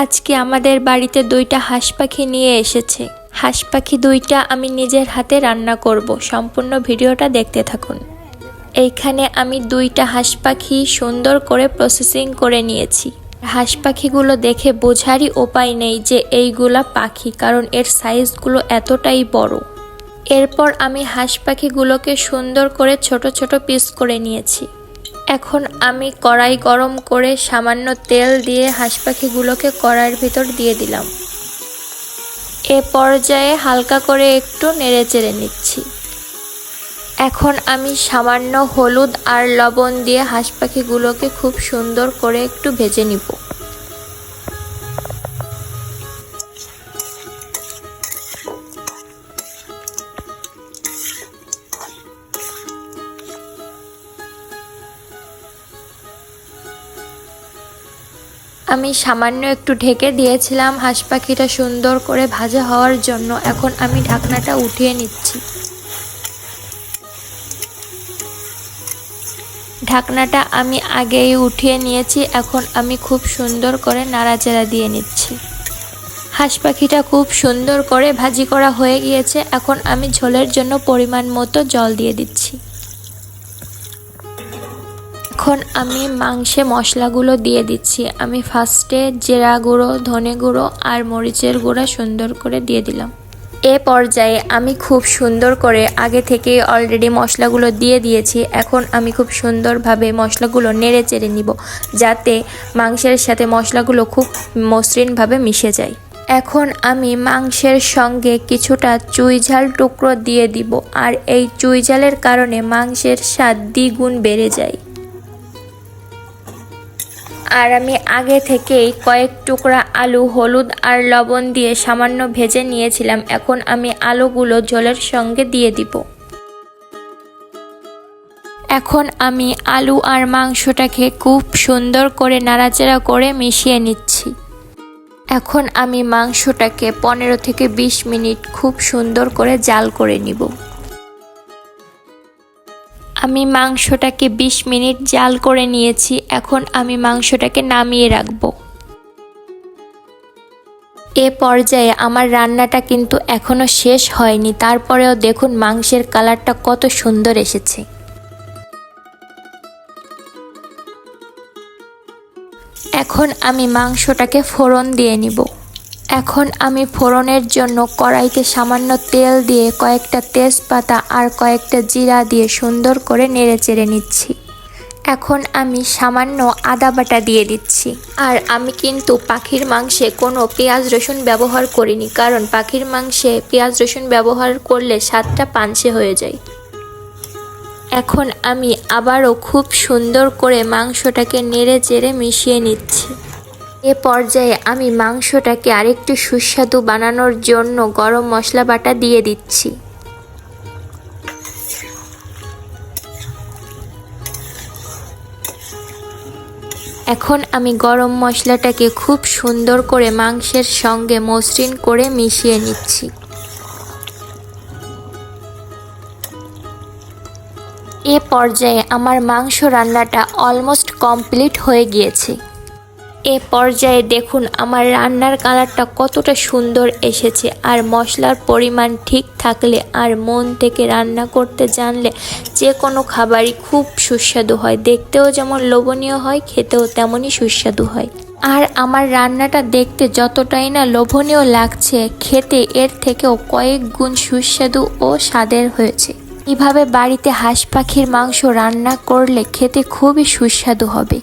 আজকে আমাদের বাড়িতে 2টা হাঁস পাখি নিয়ে এসেছে। হাঁস পাখি 2টা আমি নিজের হাতে রান্না করব। সম্পূর্ণ ভিডিওটা দেখতে থাকুন। এইখানে আমি 2টা হাঁস পাখি সুন্দর করে প্রসেসিং করে নিয়েছি। হাঁস পাখিগুলো দেখে বোঝারই উপায় নেই যে এইগুলা পাখি, কারণ এর সাইজগুলো এতটাই বড়। এরপর আমি হাঁস পাখিগুলোকে সুন্দর করে ছোট ছোট পিস করে নিয়েছি। এখন আমি কড়াই গরম করে সামান্য তেল দিয়ে হাঁস পাখিগুলোকে কড়াইয়ের ভিতর দিয়ে দিলাম। এ পর্যায়ে হালকা করে একটু নেড়েচেড়ে নিচ্ছি। এখন আমি সামান্য হলুদ আর লবণ দিয়ে হাঁস পাখিগুলোকে খুব সুন্দর করে একটু ভেজে নিব। আমি সামান্য একটু ঢেকে দিয়েছিলাম হাঁস পাখিটা সুন্দর করে ভাজা হওয়ার জন্য। এখন আমি ঢাকনাটা উঠিয়ে নিচ্ছি। ঢাকনাটা আমি আগেই উঠিয়ে নিয়েছি। এখন আমি খুব সুন্দর করে নাড়াচাড়া দিয়ে নিচ্ছি। হাঁস পাখিটা খুব সুন্দর করে ভাজি করা হয়ে গিয়েছে। এখন আমি ঝোলের জন্য পরিমাণ মতো জল দিয়ে দিচ্ছি। এখন আমি মাংসে মশলাগুলো দিয়ে দিচ্ছি। আমি ফার্স্টে জিরা গুঁড়ো, ধনে গুঁড়ো আর মরিচের গুঁড়া সুন্দর করে দিয়ে দিলাম। এ পর্যায়ে আমি খুব সুন্দর করে আগে থেকে অলরেডি মশলাগুলো দিয়ে দিয়েছি। এখন আমি খুব সুন্দরভাবে মশলাগুলো নেড়ে চেড়ে নিব, যাতে মাংসের সাথে মশলাগুলো খুব মসৃণভাবে মিশে যায়। এখন আমি মাংসের সঙ্গে কিছুটা চুই ঝাল টুকরো দিয়ে দিব, আর এই চুই ঝালের কারণে মাংসের স্বাদ দ্বিগুণ বেড়ে যায়। আর আমি আগে থেকেই কয়েক টুকরা আলু হলুদ আর লবণ দিয়ে সামান্য ভেজে নিয়েছিলাম। এখন আমি আলুগুলো ঝোলের সঙ্গে দিয়ে দিব। এখন আমি আলু আর মাংসটাকে খুব সুন্দর করে নাড়াচাড়া করে মিশিয়ে নিচ্ছি। এখন আমি মাংসটাকে 15 থেকে 20 মিনিট খুব সুন্দর করে জাল করে নিব। আমি মাংসটাকে 20 মিনিট জাল করে নিয়েছি। এখন আমি মাংসটাকে নামিয়ে রাখবো। এ পর্যায়ে আমার রান্নাটা কিন্তু এখনো শেষ হয়নি, তারপরেও দেখুন মাংসের কালারটা কত সুন্দর এসেছে। এখন আমি মাংসটাকে ফোড়ন দিয়ে নিব। এখন আমি ফোড়নের জন্য কড়াইতে সামান্য তেল দিয়ে কয়েকটা তেজপাতা আর কয়েকটা জিরা দিয়ে সুন্দর করে নেড়েচেড়ে নিচ্ছি। এখন আমি সামান্য আদা বাটা দিয়ে দিচ্ছি। আর আমি কিন্তু পাখির মাংসে কোনো পেঁয়াজ রসুন ব্যবহার করিনি, কারণ পাখির মাংসে পেঁয়াজ রসুন ব্যবহার করলে স্বাদটা পানসে হয়ে যায়। এখন আমি আবারও খুব সুন্দর করে মাংসটাকে নেড়েচেড়ে মিশিয়ে নিচ্ছি। এ পর্যায়ে আমি মাংসটাকে আরেকটু সুস্বাদু বানানোর জন্য গরম মশলা বাটা দিয়ে দিচ্ছি। এখন আমি গরম মশলাটাকে খুব সুন্দর করে মাংসের সঙ্গে মসৃণ করে মিশিয়ে নিচ্ছি। এ পর্যায়ে আমার মাংস রান্নাটা অলমোস্ট কমপ্লিট হয়ে গিয়েছে। এ পর্যায়ে দেখুন আমার রান্নার কালারটা কতটা সুন্দর এসেছে। আর মশলার পরিমাণ ঠিক থাকলে আর মন থেকে রান্না করতে জানলে যে কোনো খাবারই খুব সুস্বাদু হয়। দেখতেও যেমন লোভনীয় হয়, খেতেও তেমনই সুস্বাদু হয়। আর আমার রান্নাটা দেখতে যতটাই না লোভনীয় লাগছে, খেতে এর থেকেও কয়েক গুণ সুস্বাদু ও স্বাদের হয়েছে। এভাবে বাড়িতে হাঁস পাখির মাংস রান্না করলে খেতে খুবই সুস্বাদু হবে।